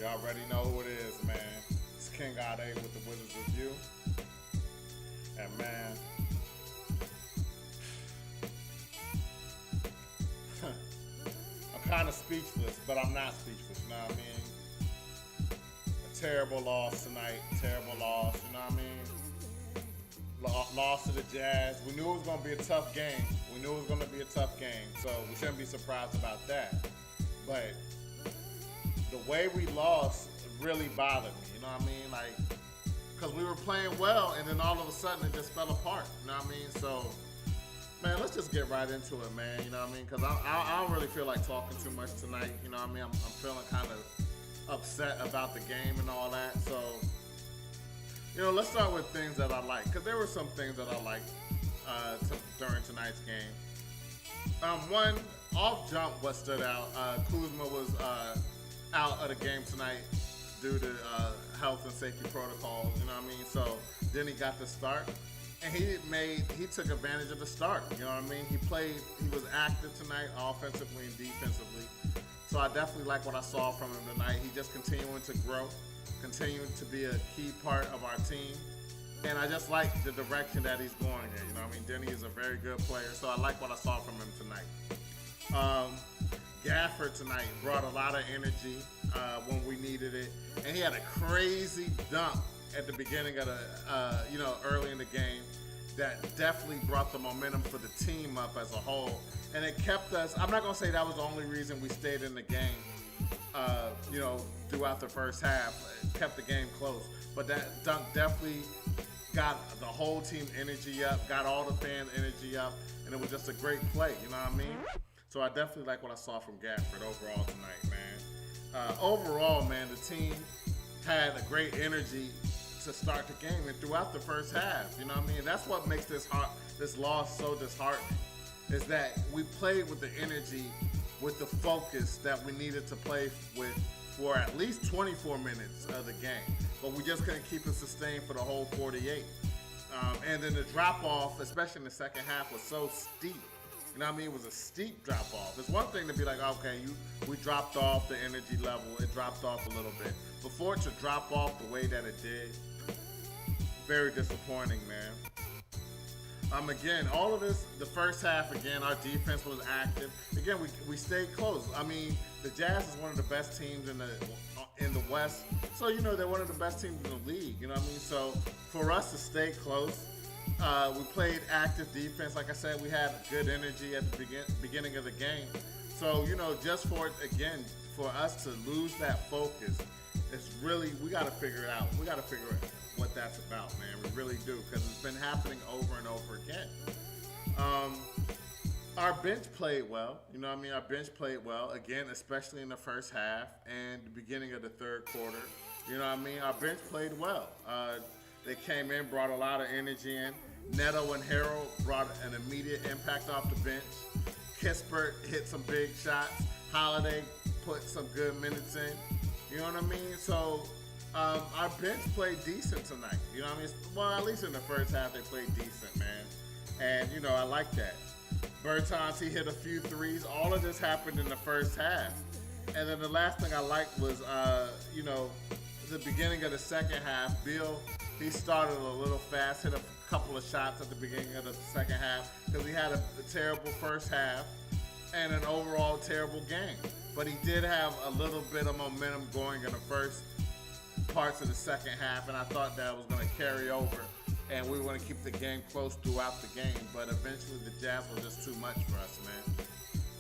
Y'all already know who it is, man. It's King Ade with the Wizards Review. And man, I'm kind of speechless, but I'm not speechless, you know what I mean? A terrible loss tonight, terrible loss, you know what I mean? Loss to the Jazz. We knew it was going to be a tough game. We knew it was going to be a tough game, so we shouldn't be surprised about that. But the way we lost really bothered me, you know what I mean? Like, because we were playing well, and then all of a sudden it just fell apart, you know what I mean? So, man, let's just get right into it, man, you know what I mean? Because I don't really feel like talking too much tonight, you know what I mean? I'm feeling kind of upset about the game and all that, so, you know, let's start with things that I like, because there were some things that I liked during tonight's game. One, off jump, what stood out, Kuzma was out of the game tonight due to health and safety protocols, you know what I mean? So then he got the start, and he took advantage of the start, you know what I mean? He was active tonight, offensively and defensively. So I definitely like what I saw from him tonight. He just continuing to grow, continuing to be a key part of our team. And I just like the direction that he's going in, you know what I mean? Denny is a very good player, so I like what I saw from him tonight. Gafford tonight brought a lot of energy when we needed it, and he had a crazy dunk at the beginning of the, early in the game that definitely brought the momentum for the team up as a whole, and it kept us. I'm not gonna say that was the only reason we stayed in the game, throughout the first half. It kept the game close, but that dunk definitely got the whole team energy up, got all the fan energy up, and it was just a great play. You know what I mean? So I definitely like what I saw from Gafford overall tonight, man. Overall, man, the team had a great energy to start the game and throughout the first half. You know what I mean? That's what makes this loss so disheartening, is that we played with the energy, with the focus that we needed to play with for at least 24 minutes of the game. But we just couldn't keep it sustained for the whole 48. And then the drop-off, especially in the second half, was so steep. You know what I mean? It was a steep drop-off. It's one thing to be like, okay, we dropped off the energy level. It dropped off a little bit. Before it to drop off the way that it did, very disappointing, man. Again, all of this, the first half, again, our defense was active. Again, we stayed close. I mean, the Jazz is one of the best teams in the West. So, you know, they're one of the best teams in the league. You know what I mean? So, for us to stay close, we played active defense. Like I said, we had good energy at the beginning of the game. So, you know, just for us to lose that focus, it's really, we got to figure it out. We got to figure out what that's about, man. We really do, because it's been happening over and over again. Our bench played well. You know what I mean? Our bench played well, again, especially in the first half and the beginning of the third quarter. You know what I mean? Our bench played well. They came in, brought a lot of energy in. Neto and Harrell brought an immediate impact off the bench. Kispert hit some big shots. Holiday put some good minutes in. You know what I mean? So our bench played decent tonight. You know what I mean? Well, at least in the first half, they played decent, man. And, you know, I like that. Bertans, he hit a few threes. All of this happened in the first half. And then the last thing I liked was, the beginning of the second half. Beal, he started a little fast, hit a couple of shots at the beginning of the second half because he had a terrible first half and an overall terrible game. But he did have a little bit of momentum going in the first parts of the second half, and I thought that was going to carry over, and we were going to keep the game close throughout the game. But eventually the Jazz was just too much for us, man.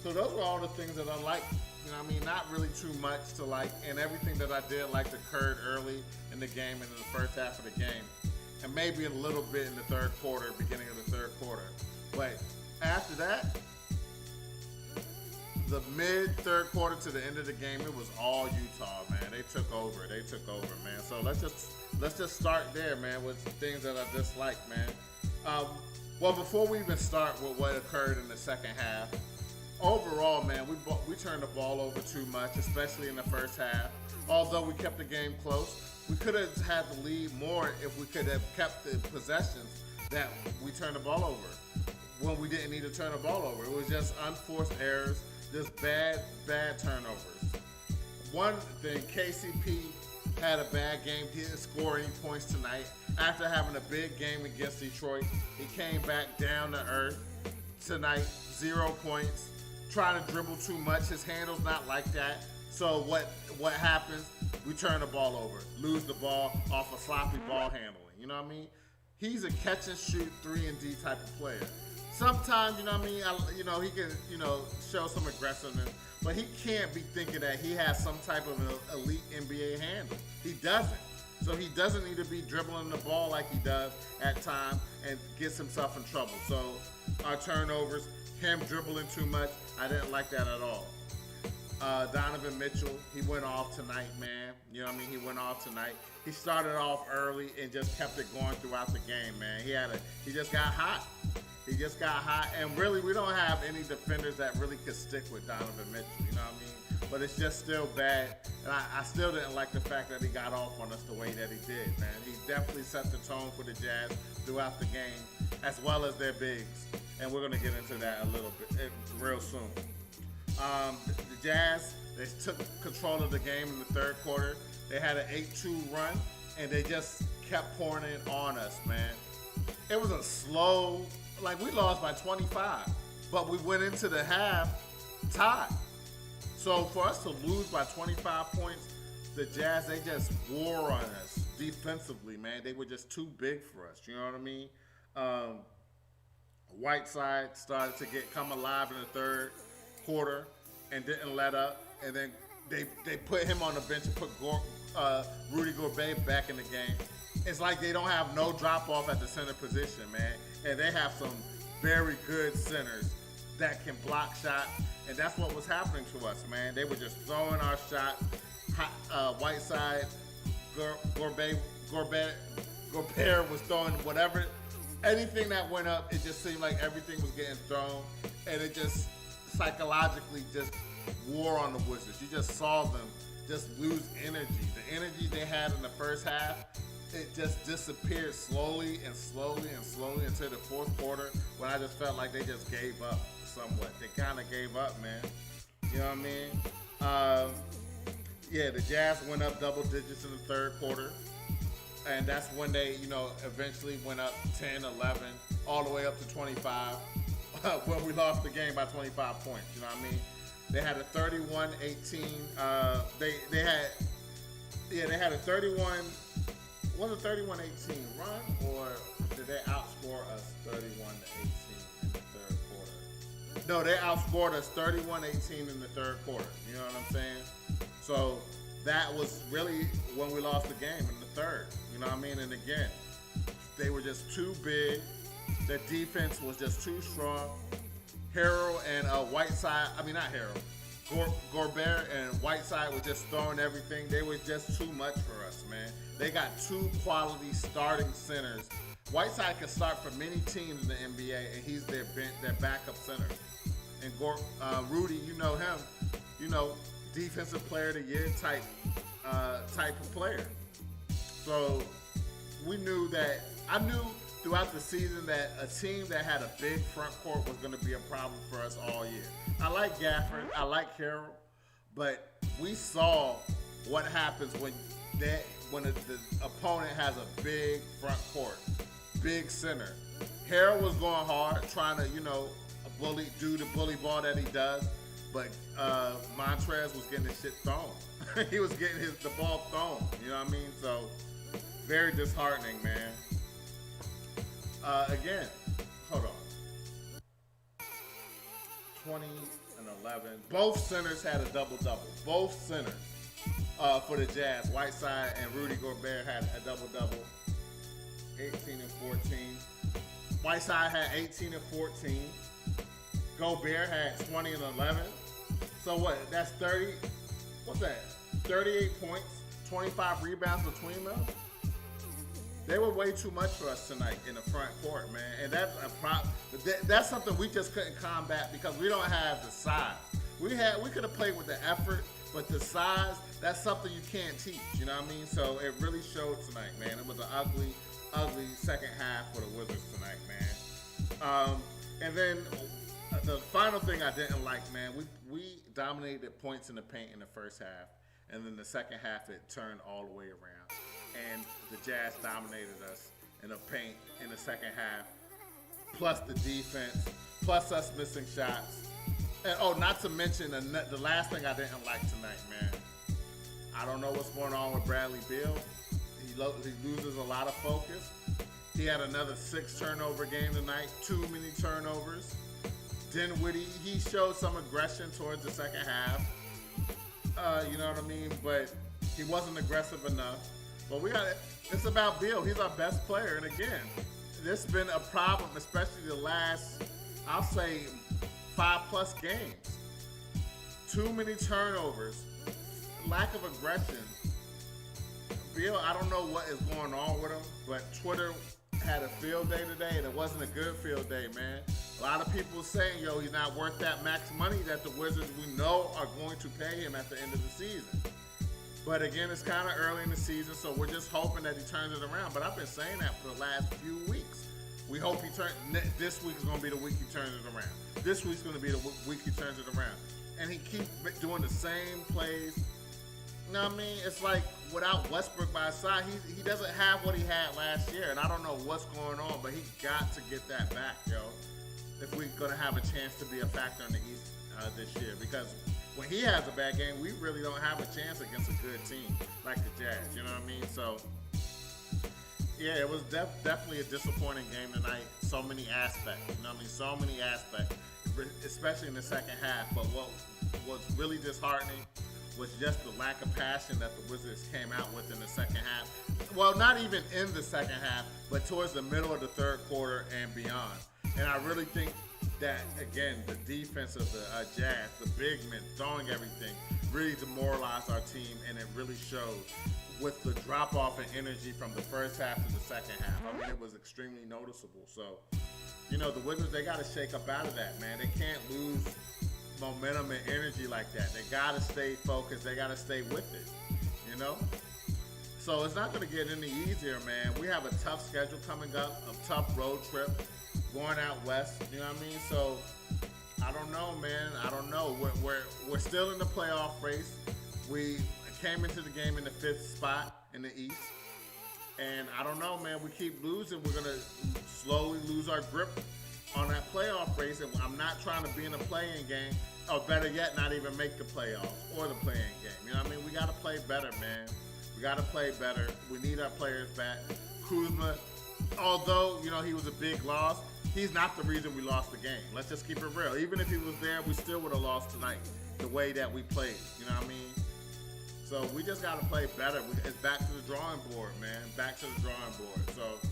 So those were all the things that I liked. You know what I mean? Not really too much to like, and everything that I did like occurred early in the game and in the first half of the game. And maybe a little bit in the third quarter, beginning of the third quarter. But after that, the mid-third quarter to the end of the game, it was all Utah, man. They took over, man. So let's just start there, man, with some things that I disliked, man. Well, before we even start with what occurred in the second half, overall, man, we turned the ball over too much, especially in the first half. Although we kept the game close, we could have had the lead more if we could have kept the possessions that we turned the ball over when we didn't need to turn the ball over. It was just unforced errors, just bad turnovers. one thing, KCP had a bad game. Didn't score any points tonight. After having a big game against Detroit, he came back down to earth tonight. 0 points. Trying to dribble too much. His handle's not like that. So what happens? We turn the ball over, lose the ball off a sloppy ball handling. You know what I mean? He's a catch and shoot 3-and-D type of player. Sometimes, you know what I mean, he can, show some aggressiveness, but he can't be thinking that he has some type of an elite NBA handle. He doesn't. So he doesn't need to be dribbling the ball like he does at times and gets himself in trouble. So our turnovers, him dribbling too much, I didn't like that at all. Donovan Mitchell, he went off tonight, man. You know what I mean? He went off tonight. He started off early and just kept it going throughout the game, man. He just got hot. He just got hot. And really, we don't have any defenders that really could stick with Donovan Mitchell, you know what I mean? But it's just still bad. And I still didn't like the fact that he got off on us the way that he did, man. He definitely set the tone for the Jazz throughout the game, as well as their bigs. And we're going to get into that a little bit real soon. The Jazz, they took control of the game in the third quarter. They had an 8-2 run, and they just kept pouring it on us, man. It was a slow, we lost by 25, but we went into the half tied. So for us to lose by 25 points, the Jazz, they just wore on us defensively, man. They were just too big for us, you know what I mean? Whiteside started to come alive in the third quarter and didn't let up, and then they put him on the bench and put Rudy Gobert back in the game. It's like they don't have no drop off at the center position, man, and they have some very good centers that can block shots, and that's what was happening to us, man. They were just throwing our shots. Whiteside, Gobert was throwing whatever, anything that went up. It just seemed like everything was getting thrown, and it just psychologically just wore on the Wizards. You just saw them just lose energy. The energy they had in the first half, it just disappeared slowly and slowly and slowly until the fourth quarter, when I just felt like they just gave up somewhat. They kind of gave up, man. You know what I mean? The Jazz went up double digits in the third quarter, and that's when they, eventually went up 10, 11, all the way up to 25. When we lost the game by 25 points, you know what I mean? They had a 31-18. They had a 31. Was it 31-18 run, or did they outscore us 31-18 in the third quarter? No, they outscored us 31-18 in the third quarter. You know what I'm saying? So that was really when we lost the game in the third. You know what I mean? And again, they were just too big. The defense was just too strong. Harrell and Whiteside, not Harrell, Gobert and Whiteside were just throwing everything. They were just too much for us, man. They got two quality starting centers. Whiteside can start for many teams in the NBA, and he's their backup center. And Rudy, you know him, defensive player of the year type of player. So I knew throughout the season that a team that had a big front court was going to be a problem for us all year. I like Gafford, I like Harrell, but we saw what happens when the opponent has a big front court, big center. Harrell was going hard, trying to, do the bully ball that he does, but Montrez was getting his shit thrown. He was getting the ball thrown, you know what I mean? So, very disheartening, man. Again, hold on. 20 and 11. Both centers had a double-double. Both centers for the Jazz. Whiteside and Rudy Gobert had a double-double. 18 and 14. Whiteside had 18 and 14. Gobert had 20 and 11. So what? That's 30. What's that? 38 points, 25 rebounds between them. They were way too much for us tonight in the front court, man. And that's a problem. That's something we just couldn't combat because we don't have the size. We could have played with the effort, but the size, that's something you can't teach. You know what I mean? So it really showed tonight, man. It was an ugly, ugly second half for the Wizards tonight, man. And then the final thing I didn't like, man, we dominated points in the paint in the first half. and then the second half it turned all the way around, and the Jazz dominated us in the paint in the second half, plus the defense, plus us missing shots. And oh, not to mention the last thing I didn't like tonight, man. I don't know what's going on with Bradley Beal. He loses a lot of focus. He had another 6 turnover game tonight, too many turnovers. Dinwiddie, he showed some aggression towards the second half. You know what I mean? But he wasn't aggressive enough. But it's about Beal. He's our best player. And again, this has been a problem, especially the last, I'll say, 5+ games. Too many turnovers, lack of aggression. Beal, I don't know what is going on with him, but Twitter had a field day today, and it wasn't a good field day, man. A lot of people saying, yo, he's not worth that max money that the Wizards we know are going to pay him at the end of the season. But again, it's kind of early in the season, so we're just hoping that he turns it around. But I've been saying that for the last few weeks. We hope this week is going to be the week he turns it around. This week's going to be the week he turns it around. And he keeps doing the same plays. You know what I mean? It's like without Westbrook by his side, he doesn't have what he had last year. And I don't know what's going on, but he got to get that back, yo. If we're going to have a chance to be a factor in the East this year. Because when he has a bad game, we really don't have a chance against a good team like the Jazz. You know what I mean? So, yeah, it was definitely a disappointing game tonight. So many aspects. You know what I mean? So many aspects, especially in the second half. But what was really disheartening was just the lack of passion that the Wizards came out with in the second half. Well, not even in the second half, but towards the middle of the third quarter and beyond. And I really think that, again, the defense of the Jazz, the big men throwing everything, really demoralized our team, and it really showed with the drop-off in energy from the first half to the second half. I mean, it was extremely noticeable. So, you know, the Wizards, they got to shake up out of that, man. They can't lose momentum and energy like that. They got to stay focused. They got to stay with it, you know? So it's not going to get any easier, man. We have a tough schedule coming up, a tough road trip going out west, you know what I mean? So I don't know, man. I don't know. We're still in the playoff race. We came into the game in the 5th spot in the East. And I don't know, man. We keep losing. We're going to slowly lose our grip on that playoff race. And I'm not trying to be in a play-in game, or better yet, not even make the playoffs or the play-in game. You know what I mean? We got to play better, man. We got to play better. We need our players back. Kuzma, although, you know, he was a big loss, he's not the reason we lost the game. Let's just keep it real. Even if he was there, we still would have lost tonight the way that we played. You know what I mean? So we just got to play better. It's back to the drawing board, man. Back to the drawing board. So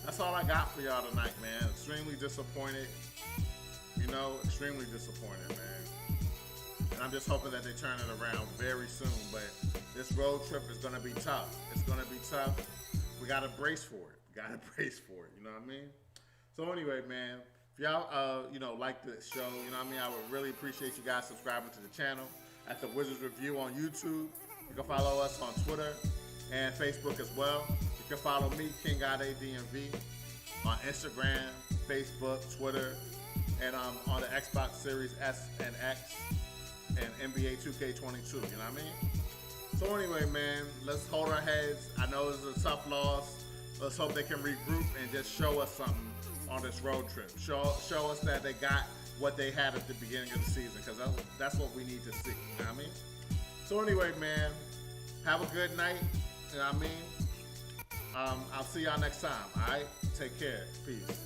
that's all I got for y'all tonight, man. Extremely disappointed. You know, extremely disappointed, man. And I'm just hoping that they turn it around very soon. But this road trip is going to be tough. It's going to be tough. We got to brace for it. We got to brace for it. You know what I mean? So anyway, man, if y'all, you know, like the show, you know what I mean, I would really appreciate you guys subscribing to the channel at The Wizards Review on YouTube. You can follow us on Twitter and Facebook as well. You can follow me, King Ade DMV, on Instagram, Facebook, Twitter, and on the Xbox Series S and X and NBA 2K22, you know what I mean? So anyway, man, let's hold our heads. I know it's a tough loss. Let's hope they can regroup and just show us something on this road trip. Show us that they got what they had at the beginning of the season, because that's what we need to see. You know what I mean? So anyway, man, have a good night. You know what I mean? I'll see y'all next time. All right? Take care. Peace.